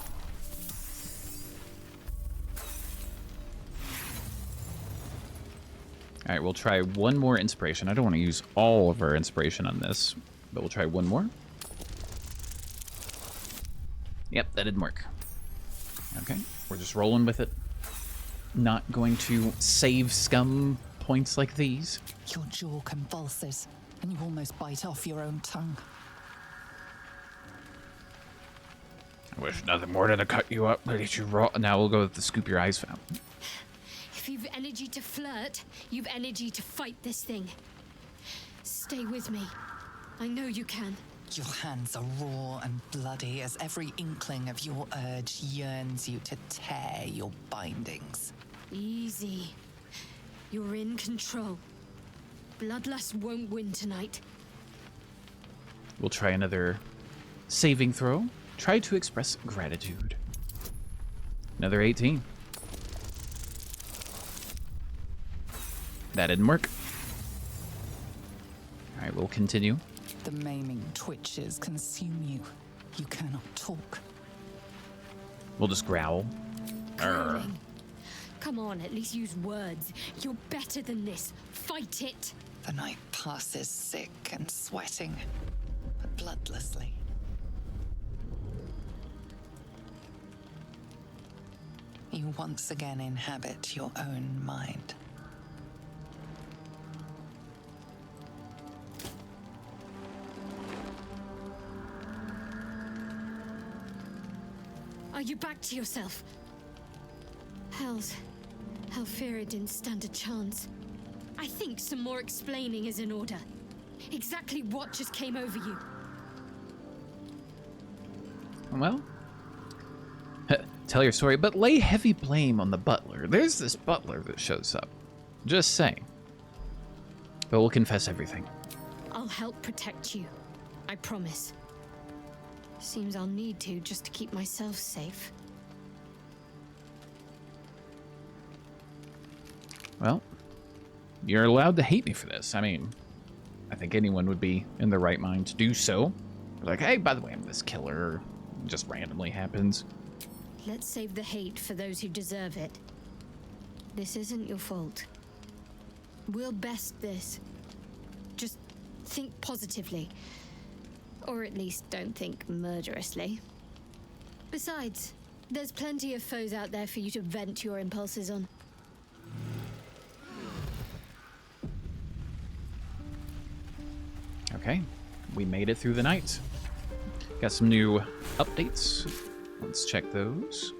All right, we'll try one more inspiration. I don't want to use all of our inspiration on this, but we'll try one more. Yep, that didn't work. Okay, we're just rolling with it. Not going to save scum points like these. Your jaw convulses, and you almost bite off your own tongue. I wish nothing more than to cut you up, but eat you raw. Now we'll go with the scoop your eyes fountain. If you've energy to flirt, you've energy to fight this thing. Stay with me. I know you can. Your hands are raw and bloody as every inkling of your urge yearns you to tear your bindings. Easy. You're in control. Bloodlust won't win tonight. We'll try another saving throw. Try to express gratitude. Another 18. That didn't work. All right, we'll continue. The maiming twitches consume you. You cannot talk. We'll just growl. Growling. Come on, at least use words. You're better than this. Fight it. The night passes sick and sweating, but bloodlessly. You once again inhabit your own mind. you back to yourself? Hells. Hellfira didn't stand a chance. I think some more explaining is in order. Exactly what just came over you? Well, tell your story, but lay heavy blame on the butler. There's this butler that shows up. Just saying. But we'll confess everything. I'll help protect you. I promise. Seems I'll need to just to keep myself safe. Well, you're allowed to hate me for this. I mean, I think anyone would be in their right mind to do so. Like, hey, by the way, I'm this killer. It just randomly happens. Let's save the hate for those who deserve it. This isn't your fault. We'll best this. Just think positively. Or at least don't think murderously. Besides, there's plenty of foes out there for you to vent your impulses on. Okay, we made it through the night. Got some new updates. Let's check those.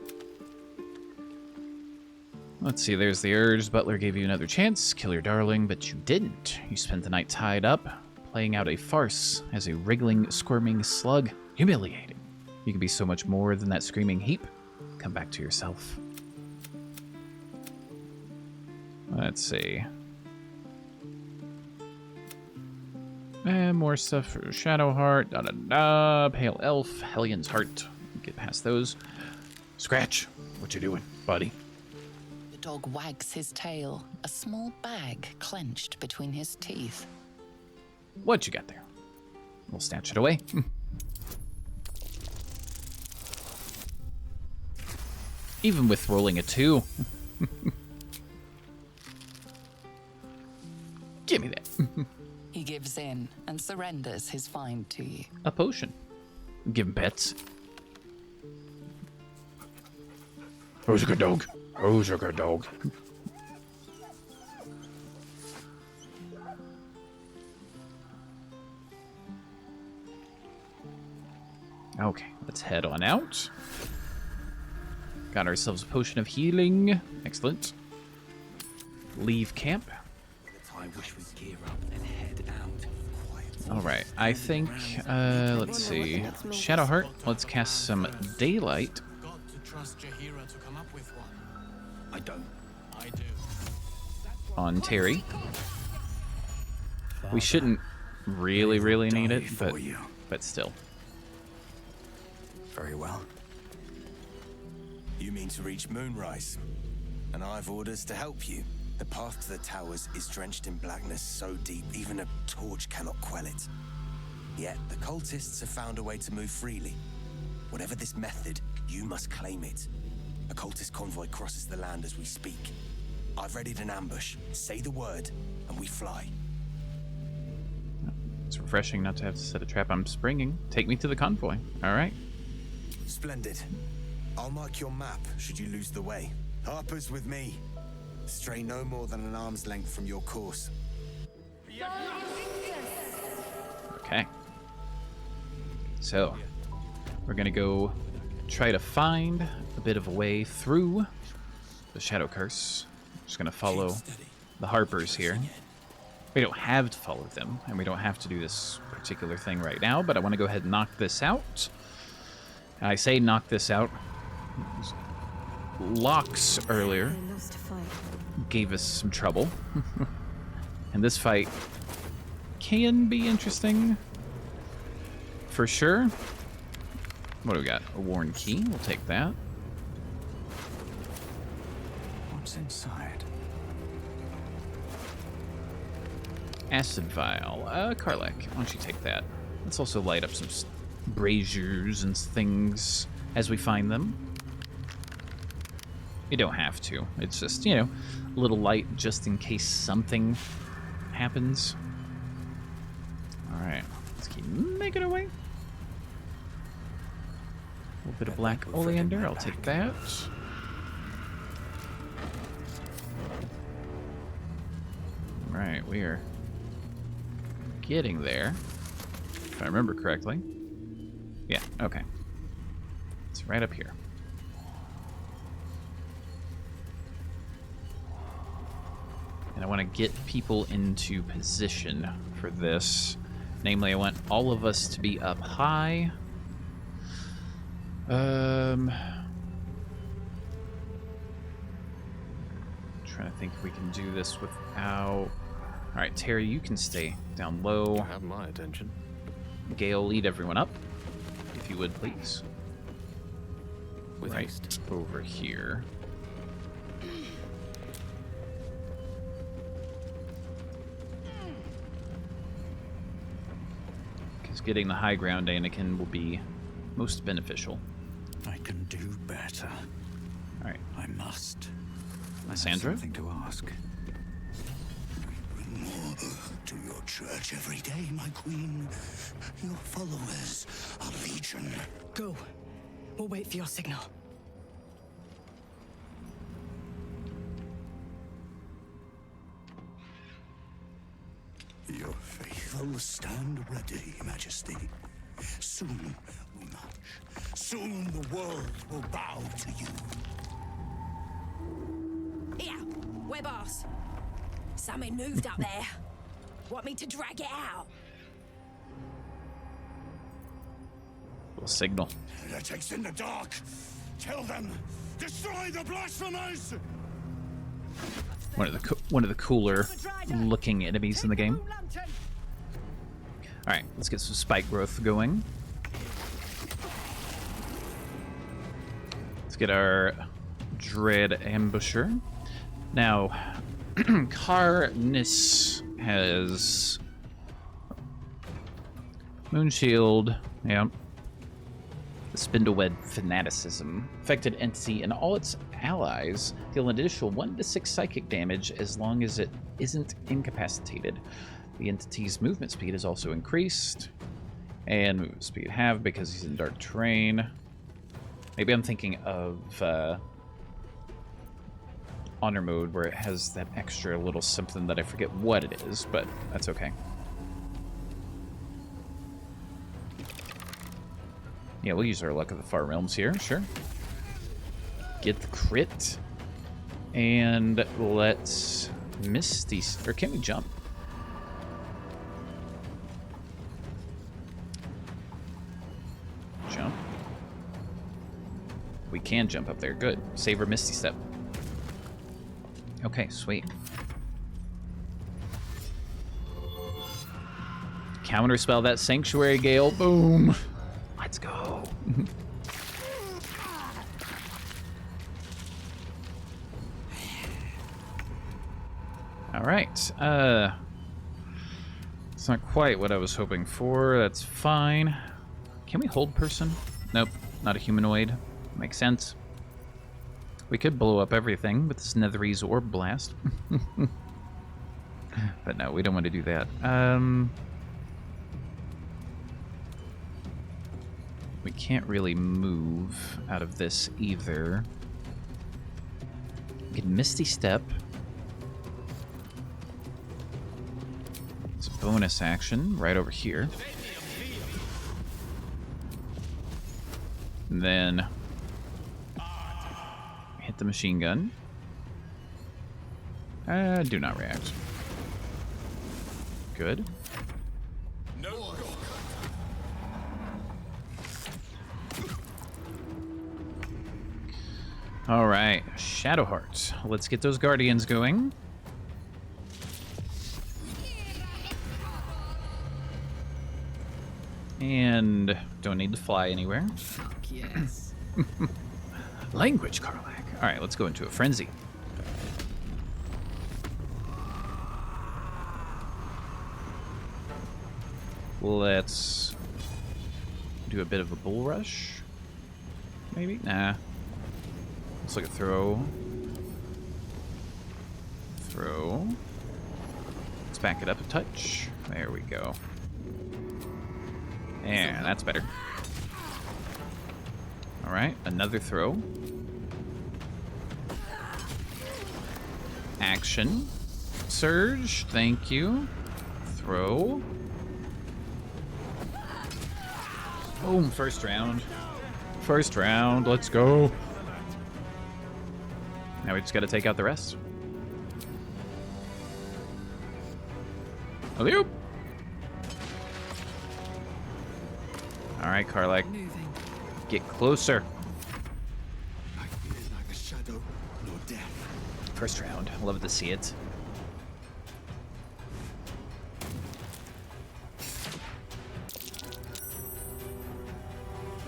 Let's see, there's the urge. Butler gave you another chance. Kill your darling, but you didn't. You spent the night tied up, playing out a farce as a wriggling, squirming slug. Humiliating. You can be so much more than that screaming heap. Come back to yourself. Let's see. And more stuff for Shadowheart, da-da-da, Pale Elf, Hellion's Heart. Get past those. Scratch, what you doing, buddy? The dog wags his tail, a small bag clenched between his teeth. What you got there? We'll snatch it away. Even with rolling a 2. Give me that. He gives in and surrenders his find to you. A potion. Give him pets. Who's a good dog? Who's a good dog? Okay, let's head on out. Got ourselves a potion of healing. Excellent. Leave camp. I wish we'd gear up and head out. Alright, I think, let's see. Shadowheart, let's cast some daylight. Got to trust Jaheira to come up with one. I don't. I do. On Terry. We shouldn't really need it, but still. Very well. You mean to reach Moonrise, and I've orders to help you. The path to the towers is drenched in blackness so deep even a torch cannot quell it. Yet the cultists have found a way to move freely. Whatever this method, you must claim it. A cultist convoy crosses the land as we speak. I've readied an ambush. Say the word, and we fly. It's refreshing not to have to set a trap. I'm springing. Take me to the convoy. All right. Splendid. I'll mark your map should you lose the way. Harper's with me. Stray no more than an arm's length from your course. Okay. So, we're gonna go try to find a bit of a way through the Shadow Curse. Just gonna follow the Harpers here. We don't have to follow them, and we don't have to do this particular thing right now, but I want to go ahead and knock this out. And I say knock this out. Locks earlier gave us some trouble. And this fight can be interesting for sure. What do we got? A worn key. We'll take that. What's inside? Acid vial. Karlak, why don't you take that? Let's also light up some braziers and things as we find them. You don't have to. It's just, you know, a little light just in case something happens. Alright, let's keep making our way. A little bit of black oleander, I'll take that. Alright, we are getting there, if I remember correctly. Yeah, okay. It's right up here. I want to get people into position for this. Namely, I want all of us to be up high. Trying to think if we can do this without... Alright, Terry, you can stay down low. Have my attention. Gale, lead everyone up, if you would, please. With Right haste. over here. Because getting the high ground, Anakin, will be most beneficial. I can do better. Alright. I must. Lysandra? Something to ask. Bring more to your church every day, my queen. Your followers are legion. Go. We'll wait for your signal. Your faithful stand ready, Majesty. Soon we march. Soon the world will bow to you. Here, we're boss. Something moved up there. Want me to drag it out? We'll signal. Heretics in the dark. Tell them, destroy the blasphemers. One of the cooler looking enemies in the game. Alright, let's get some spike growth going. Let's get our Dread Ambusher. Now, Karnis has Moonshield, yeah. The Spindleweb Fanaticism. Affected entity and all its allies deal an additional 1 to 6 psychic damage as long as it isn't incapacitated. The entity's movement speed is also increased. And movement speed halved because he's in dark terrain. Maybe I'm thinking of honor mode where it has that extra little something that I forget what it is, but that's okay. Yeah, we'll use our luck of the Far Realms here, sure. Get the crit. And let's Misty... Or can we jump? Jump. We can jump up there, good. Save our Misty Step. Okay, sweet. Counterspell that Sanctuary Gale, boom! Let's go. All right. It's not quite what I was hoping for. That's fine. Can we hold person? Nope, not a humanoid. Makes sense. We could blow up everything with this Netherese Orb Blast. But no, we don't want to do that. We can't really move out of this either. We can Misty Step. It's a bonus action right over here. And then hit the machine gun. Do not react. Good. All right, Shadowheart. Let's get those Guardians going. And don't need to fly anywhere. Yes. Language, Karlak. All right, let's go into a frenzy. Let's do a bit of a bull rush. Maybe? Nah. Let's look at throw. Throw. Let's back it up a touch. There we go. And that's better. All right, another throw. Action. Surge, thank you. Throw. Boom, first round. First round, let's go. Now we just gotta take out the rest. Alley-oop. All right, Karlak. Get closer. I feel like a shadow, no death. First round. Love to see it.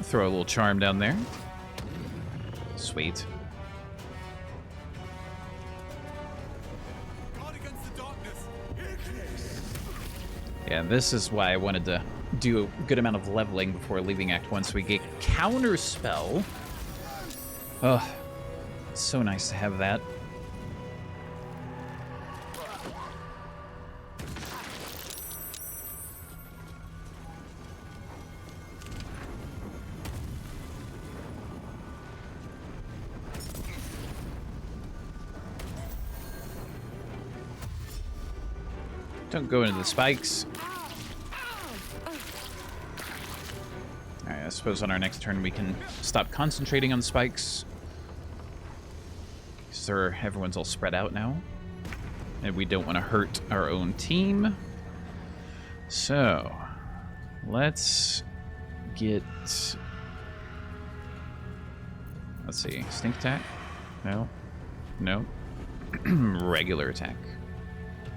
Throw a little charm down there. Sweet. Yeah, this is why I wanted to do a good amount of leveling before leaving Act 1 so we get Counterspell. Oh, it's so nice to have that. Don't go into the spikes. Alright, I suppose on our next turn we can stop concentrating on the spikes. Because everyone's all spread out now. And we don't want to hurt our own team. So, let's get... Let's see, sneak attack? No. No. Regular attack.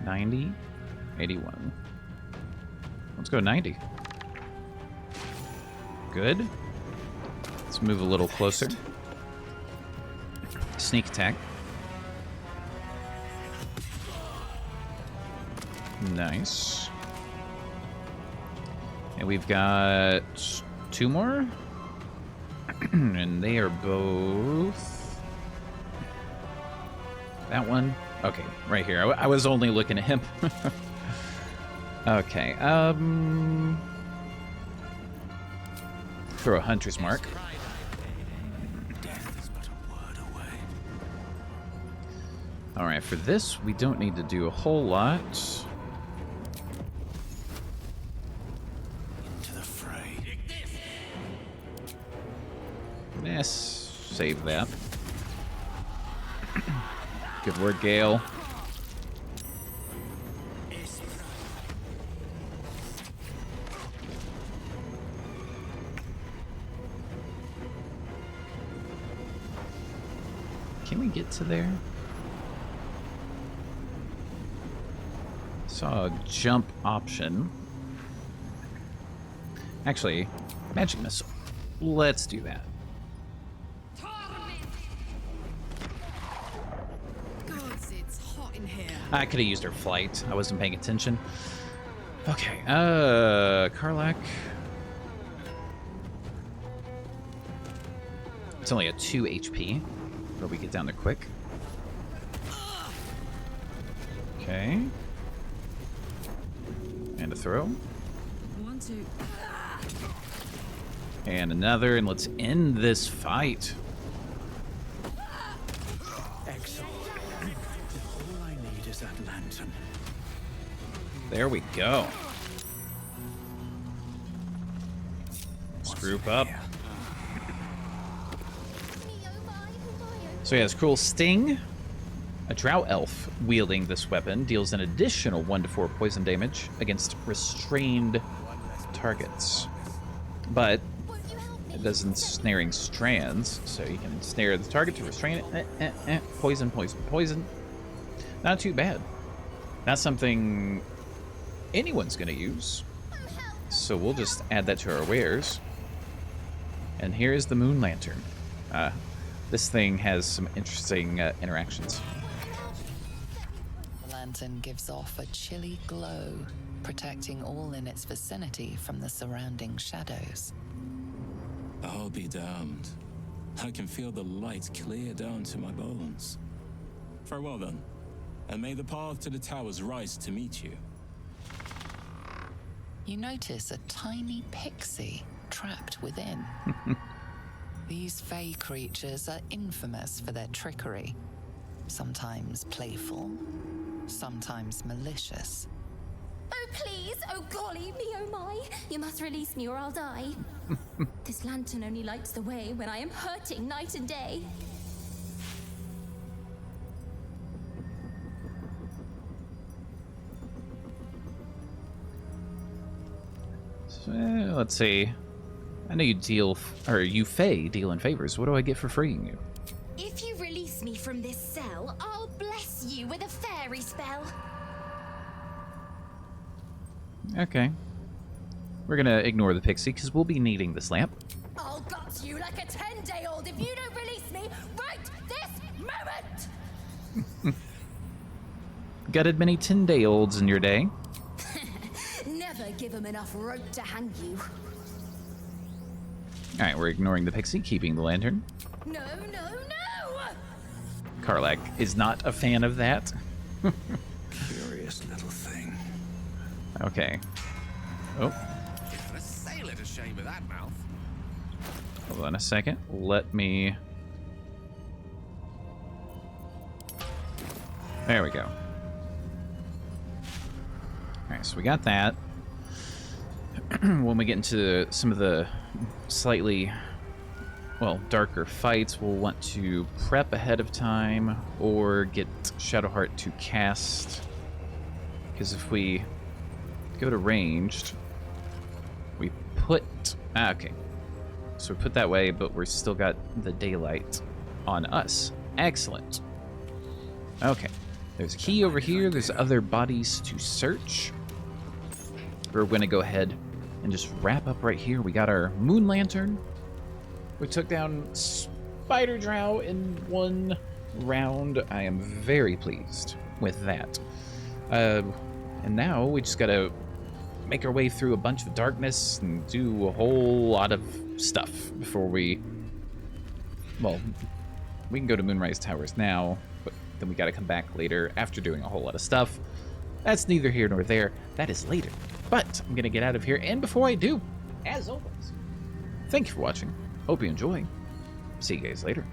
90. 81. Let's go 90. Good. Let's move a little closer. Sneak attack. Nice. And we've got 2 more. And they are both... That one? Okay, right here. I was only looking at him. Okay, throw a hunter's mark. Alright, for this, we don't need to do a whole lot. Into the fray. Yes, save that. Good work, Gale. Can we get to there? Saw a jump option. Actually, magic missile. Let's do that. Gods, it's hot in here. I could have used her flight. I wasn't paying attention. Okay, Karlak. It's only a 2 HP. But we get down there quick. Okay. And a throw. 1, 2. And another, and let's end this fight. Excellent. All I need is that lantern. There we go. Let's group up. So he has Cruel Sting. A Drow Elf wielding this weapon deals an additional 1 to 4 poison damage against restrained targets. But it does ensnaring strands, so you can snare the target to restrain it. Poison, poison, poison. Not too bad. Not something anyone's going to use. So we'll just add that to our wares. And here's the Moon Lantern. This thing has some interesting interactions. The lantern gives off a chilly glow, protecting all in its vicinity from the surrounding shadows. I'll be damned. I can feel the light clear down to my bones. Farewell then, and may the path to the towers rise to meet you. You notice a tiny pixie trapped within. These fey creatures are infamous for their trickery. Sometimes playful, sometimes malicious. Oh, please! Oh, golly me, oh my! You must release me or I'll die. This lantern only lights the way when I am hurting night and day. let's see. I know you you Fae deal in favors. What do I get for freeing you? If you release me from this cell, I'll bless you with a fairy spell. Okay. We're gonna ignore the pixie because we'll be needing this lamp. I'll gut you like a 10-day-old if you don't release me right this moment! Gutted many 10-day-olds in your day. Never give them enough rope to hang you. Alright, we're ignoring the pixie, keeping the lantern. No, no, no! Karlach is not a fan of that. Curious little thing. Okay. Oh, A sailor to shame of that mouth. hold on a second. Let me... There we go. Alright, so we got that. When we get into some of the slightly, well, darker fights, we'll want to prep ahead of time or get Shadowheart to cast. Because if we go to ranged, we put... okay. So we put that way, but we're still got the daylight on us. Excellent. Okay. There's a key over here. There's other bodies to search. We're going to go ahead and just wrap up right here. We got our moon lantern. We took down Spider Drow in one round. I am very pleased with that. And now we just got to make our way through a bunch of darkness and do a whole lot of stuff before we... Well, we can go to Moonrise Towers now, but then we got to come back later after doing a whole lot of stuff. That's neither here nor there. That is later. But I'm going to get out of here. And before I do, as always, thank you for watching. Hope you enjoy. See you guys later.